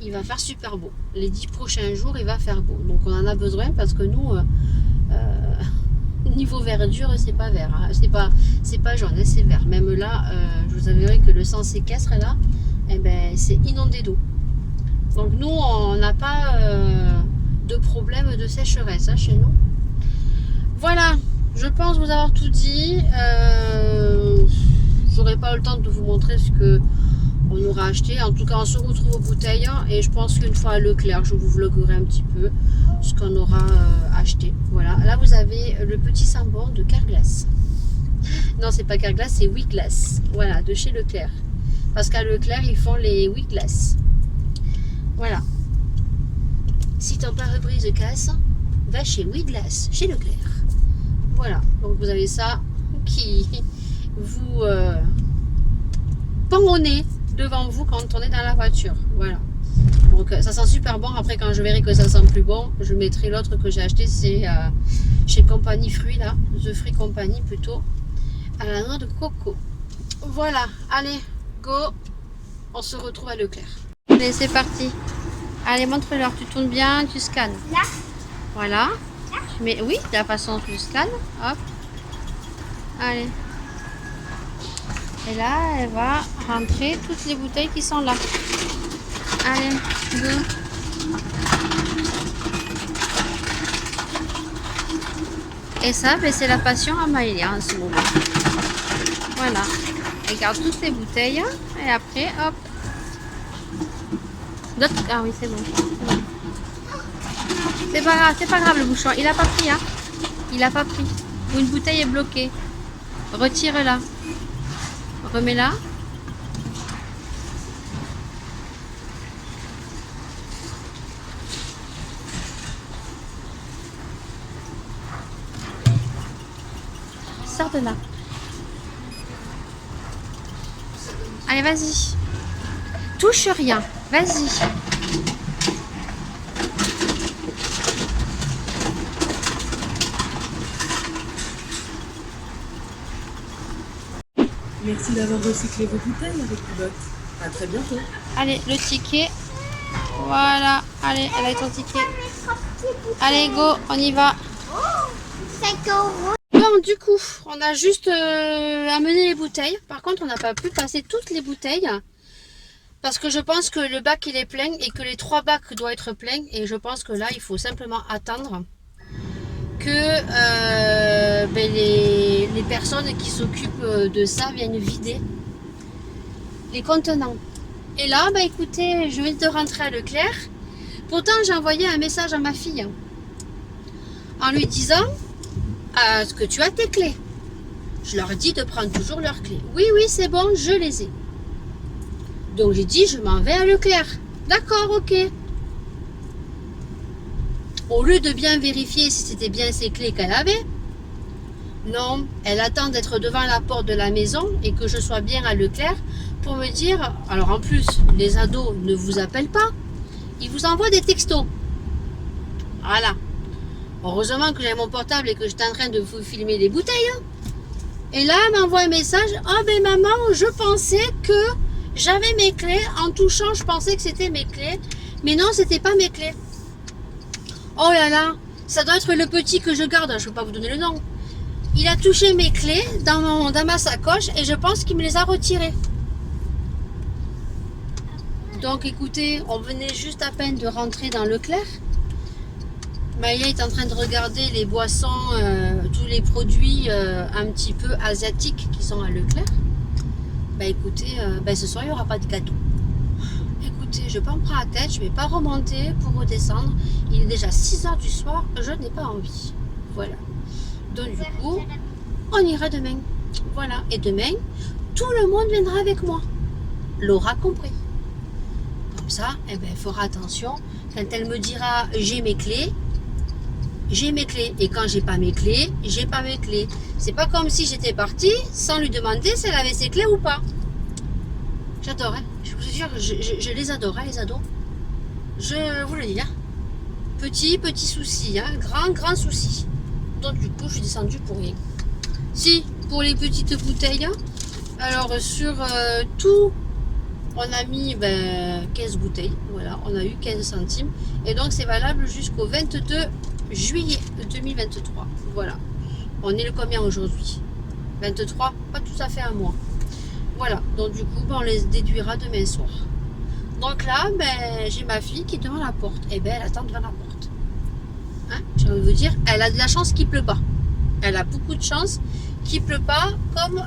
il va faire super beau. Les 10 prochains jours, il va faire beau. Donc, on en a besoin parce que nous, niveau verdure, c'est pas vert. Hein. C'est pas jaune, hein, c'est vert. Même là, je vous avouerai que le sens séquestre, là, c'est inondé d'eau. Donc, nous, on n'a pas de problème de sécheresse hein, chez nous. Voilà, je pense vous avoir tout dit. J'aurai pas le temps de vous montrer ce que on aura acheté. En tout cas, on se retrouve aux bouteilles. Et je pense qu'une fois à Leclerc, je vous vloguerai un petit peu ce qu'on aura acheté. Voilà. Là, vous avez le petit sambon de Carglass. Non, c'est pas Carglass, c'est Wiglass. Voilà, de chez Leclerc. Parce qu'à Leclerc, ils font les Wiglass. Voilà. Si ton pare-brise casse, va chez Wiglass, chez Leclerc. Voilà. Donc, vous avez ça qui vous pend au nez devant vous quand on est dans la voiture. Voilà. Donc ça sent super bon. Après, quand je verrai que ça sent plus bon, je mettrai l'autre que j'ai acheté. C'est chez Compagnie Fruits, là. The Free Company plutôt. À la noix de coco. Voilà. Allez, go. On se retrouve à Leclerc. Allez, c'est parti. Allez, montre-leur. Tu tournes bien, tu scannes. Là. Voilà. Tu mets, oui, de la façon dont tu scannes. Hop. Allez. Et là, elle va rentrer toutes les bouteilles qui sont là. Allez, go. Et ça, ben, c'est la passion à Maëlia en ce moment. Voilà. Elle garde toutes les bouteilles. Et après, hop. D'autres. Ah oui, c'est bon. C'est pas grave le bouchon. Il a pas pris, hein. Il a pas pris. Ou une bouteille est bloquée. Retire-la. Remets-la. Sors de là. Allez, vas-y. Touche rien. Vas-y. Merci d'avoir recyclé vos bouteilles avec Cubotte. À très bientôt. Allez, le ticket. Voilà. Allez, elle a ton ticket. Allez, go, on y va. 5 euros. Bon, du coup, on a juste amené les bouteilles. Par contre, on n'a pas pu passer toutes les bouteilles. Parce que je pense que le bac, il est plein et que les 3 bacs doivent être pleins. Et je pense que là, il faut simplement attendre que ben les personnes qui s'occupent de ça viennent vider les contenants. Et là, bah écoutez, je viens de rentrer à Leclerc. Pourtant, j'ai envoyé un message à ma fille en lui disant est-ce que tu as tes clés? Je leur dis de prendre toujours leurs clés. Oui, oui, c'est bon, je les ai. Donc j'ai dit, je m'en vais à Leclerc. D'accord, ok. Au lieu de bien vérifier si c'était bien ses clés qu'elle avait, non, elle attend d'être devant la porte de la maison et que je sois bien à Leclerc pour me dire, alors en plus, les ados ne vous appellent pas, ils vous envoient des textos. Voilà. Heureusement que j'avais mon portable et que j'étais en train de vous filmer les bouteilles. Et là, elle m'envoie un message, oh ben maman, je pensais que j'avais mes clés, en touchant, je pensais que c'était mes clés, mais non, c'était pas mes clés. Oh là là, ça doit être le petit que je garde, je ne peux pas vous donner le nom. Il a touché mes clés dans ma sacoche et je pense qu'il me les a retirées. Donc écoutez, on venait juste à peine de rentrer dans Leclerc. Maya est en train de regarder les boissons, tous les produits un petit peu asiatiques qui sont à Leclerc. Bah écoutez, ce soir il n'y aura pas de gâteau. Écoutez, je ne vais pas me prendre la tête, je ne vais pas remonter pour redescendre. Il est déjà 6 h du soir, je n'ai pas envie. Voilà. Donc du coup, on ira demain. Voilà. Et demain, tout le monde viendra avec moi. L'aura compris. Comme ça, eh ben, elle fera attention. Quand elle me dira j'ai mes clés, j'ai mes clés. Et quand j'ai pas mes clés, j'ai pas mes clés. C'est pas comme si j'étais partie sans lui demander si elle avait ses clés ou pas. J'adore, hein. Je vous jure, je les adore, hein, les ados. Je vous le dis, hein. Petit souci, hein. Grand souci. Donc du coup, je suis descendue pour rien. Si, pour les petites bouteilles, alors sur tout, on a mis 15 bouteilles. Voilà, on a eu 15 centimes. Et donc, c'est valable jusqu'au 22 juillet 2023. Voilà. On est le combien aujourd'hui? 23, pas tout à fait un mois. Voilà, donc du coup, on les déduira demain soir. Donc là, j'ai ma fille qui est devant la porte. Et elle attend devant la porte. Hein, j'ai envie de vous dire, elle a de la chance qu'il ne pleut pas. Elle a beaucoup de chance qu'il ne pleut pas comme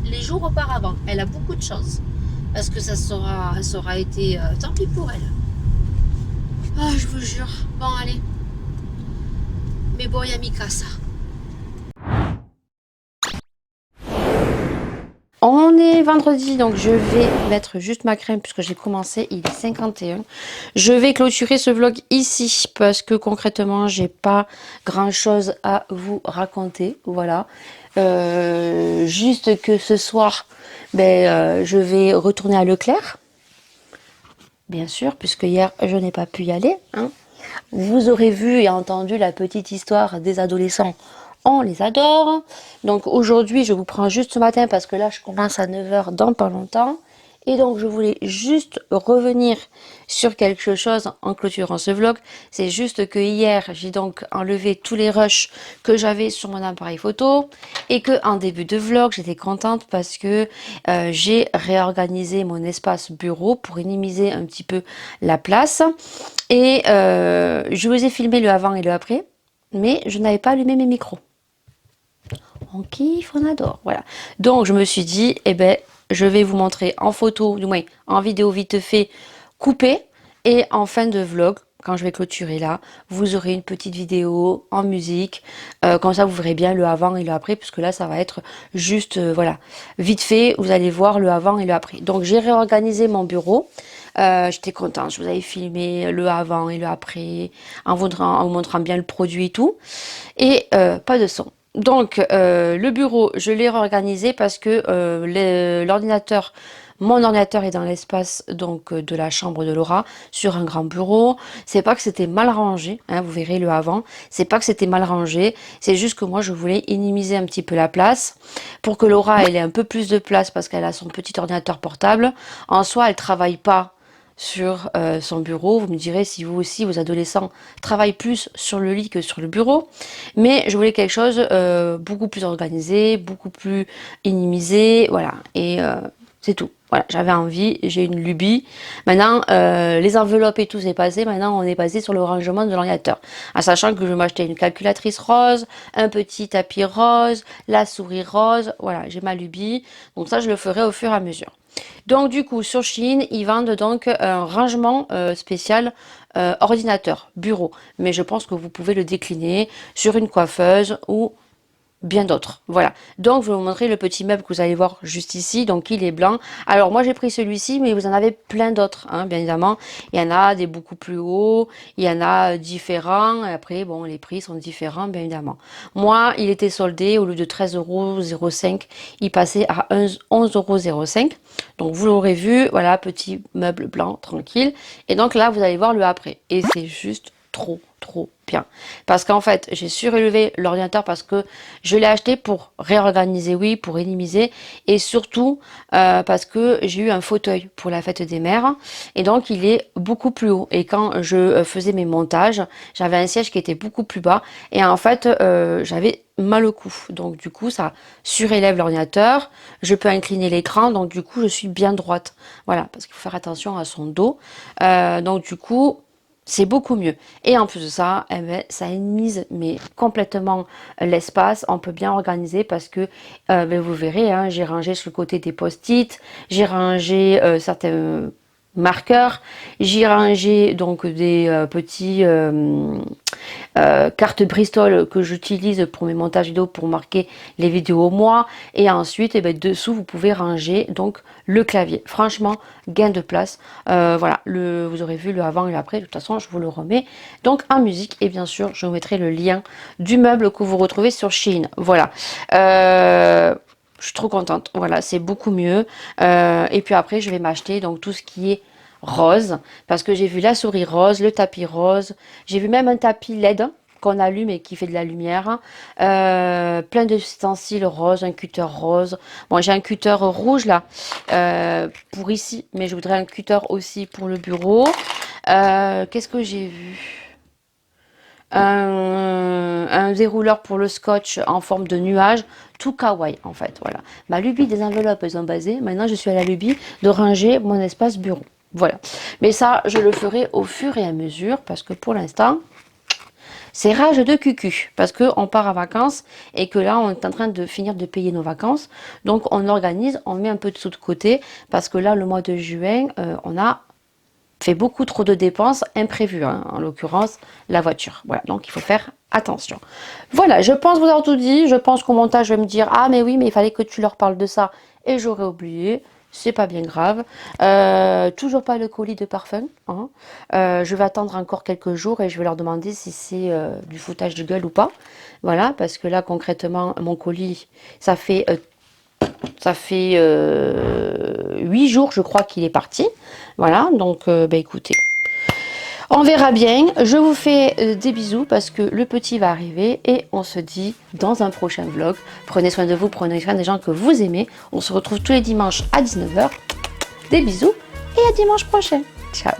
les jours auparavant. Elle a beaucoup de chance. parce que ça aura été tant pis pour elle. Ah, je vous jure. Bon, allez. Mais bon, il y a Mikasa. On est vendredi, donc je vais mettre juste ma crème puisque j'ai commencé, il est 51. Je vais clôturer ce vlog ici parce que concrètement, j'ai pas grand chose à vous raconter. Voilà. Juste que ce soir, je vais retourner à Leclerc. Bien sûr, puisque hier, je n'ai pas pu y aller. Hein. Vous aurez vu et entendu la petite histoire des adolescents. On les adore. Donc aujourd'hui, je vous prends juste ce matin parce que là, je commence à 9 h dans pas longtemps. Et donc, je voulais juste revenir sur quelque chose en clôturant ce vlog. C'est juste que hier, j'ai donc enlevé tous les rushs que j'avais sur mon appareil photo. Et que en début de vlog, j'étais contente parce que j'ai réorganisé mon espace bureau pour minimiser un petit peu la place. Et je vous ai filmé le avant et le après. Mais je n'avais pas allumé mes micros. On kiffe, on adore. Voilà. Donc, je me suis dit, eh ben, je vais vous montrer en photo, du moins en vidéo vite fait, coupée. Et en fin de vlog, quand je vais clôturer là, vous aurez une petite vidéo en musique. Comme ça, vous verrez bien le avant et le après, puisque là, ça va être juste, voilà, vite fait, vous allez voir le avant et le après. Donc, j'ai réorganisé mon bureau. J'étais contente, je vous avais filmé le avant et le après, en vous montrant bien le produit et tout. Et pas de son. Donc, le bureau, je l'ai réorganisé parce que l'ordinateur, mon ordinateur est dans l'espace donc de la chambre de Laura, sur un grand bureau. C'est pas que c'était mal rangé, hein, vous verrez le avant. C'est pas que c'était mal rangé, c'est juste que moi je voulais minimiser un petit peu la place pour que Laura elle ait un peu plus de place parce qu'elle a son petit ordinateur portable. En soi, elle travaille pas sur son bureau. Vous me direz si vous aussi, vos adolescents travaillent plus sur le lit que sur le bureau. Mais je voulais quelque chose beaucoup plus organisé, beaucoup plus minimisé. Voilà. Et c'est tout. Voilà, j'avais envie, j'ai une lubie. Maintenant, les enveloppes et tout c'est passé. Maintenant, on est passé sur le rangement de l'ordinateur. En sachant que je vais m'acheter une calculatrice rose, un petit tapis rose, la souris rose. Voilà, j'ai ma lubie. Donc ça, je le ferai au fur et à mesure. Donc du coup sur Shein ils vendent donc un rangement spécial ordinateur, bureau. Mais je pense que vous pouvez le décliner sur une coiffeuse ou bien d'autres. Voilà. Donc je vais vous montrer le petit meuble que vous allez voir juste ici. Donc il est blanc. Alors moi j'ai pris celui-ci, mais vous en avez plein d'autres, hein, bien évidemment. Il y en a des beaucoup plus hauts, il y en a différents. Et après bon les prix sont différents bien évidemment. Moi il était soldé, au lieu de 13,05 €, il passait à 11,05 €. Donc vous l'aurez vu, voilà, petit meuble blanc tranquille. Et donc là vous allez voir le après. Et c'est juste trop bien, parce qu'en fait j'ai surélevé l'ordinateur parce que je l'ai acheté pour réorganiser, oui, pour minimiser, et surtout parce que j'ai eu un fauteuil pour la fête des mères et donc il est beaucoup plus haut, et quand je faisais mes montages j'avais un siège qui était beaucoup plus bas et en fait j'avais mal au cou, donc du coup ça surélève l'ordinateur, je peux incliner l'écran, donc du coup je suis bien droite, voilà, parce qu'il faut faire attention à son dos, donc du coup c'est beaucoup mieux. Et en plus de ça, eh ben, ça minimise mais complètement l'espace. On peut bien organiser parce que vous verrez, hein, j'ai rangé sur le côté des post-it, j'ai rangé certains marqueurs, j'ai rangé donc des petits cartes Bristol que j'utilise pour mes montages vidéo pour marquer les vidéos moi, et ensuite dessous vous pouvez ranger donc le clavier. Franchement gain de place, voilà, vous aurez vu le avant et l'après, de toute façon je vous le remets donc en musique, et bien sûr je vous mettrai le lien du meuble que vous retrouvez sur Shein. Voilà, je suis trop contente, voilà, c'est beaucoup mieux. Et puis après je vais m'acheter donc tout ce qui est rose, parce que j'ai vu la souris rose, le tapis rose, j'ai vu même un tapis LED qu'on allume et qui fait de la lumière, plein d'ustensiles roses, un cutter rose. Bon, j'ai un cutter rouge là pour ici, mais je voudrais un cutter aussi pour le bureau. Qu'est-ce que j'ai vu? Un dérouleur pour le scotch en forme de nuage, tout kawaii en fait. Voilà, ma lubie des enveloppes elles ont basé, maintenant je suis à la lubie de ranger mon espace bureau. Voilà, mais ça je le ferai au fur et à mesure parce que pour l'instant c'est rage de cucu parce qu'on part en vacances et que là on est en train de finir de payer nos vacances. Donc on organise, on met un peu de sous de côté parce que là le mois de juin on a fait beaucoup trop de dépenses imprévues, hein, en l'occurrence la voiture. Voilà, donc il faut faire attention. Voilà, je pense vous avoir tout dit. Je pense qu'au montage je vais me dire ah mais oui mais il fallait que tu leur parles de ça et j'aurais oublié. C'est pas bien grave. Toujours pas le colis de parfum. Hein. Je vais attendre encore quelques jours et je vais leur demander si c'est du foutage de gueule ou pas. Voilà, parce que là concrètement, mon colis, ça fait 8 jours, je crois qu'il est parti. Voilà, donc bah, écoutez. On verra bien. Je vous fais des bisous parce que le petit va arriver et on se dit dans un prochain vlog. Prenez soin de vous, prenez soin des gens que vous aimez. On se retrouve tous les dimanches à 19 h. Des bisous et à dimanche prochain. Ciao.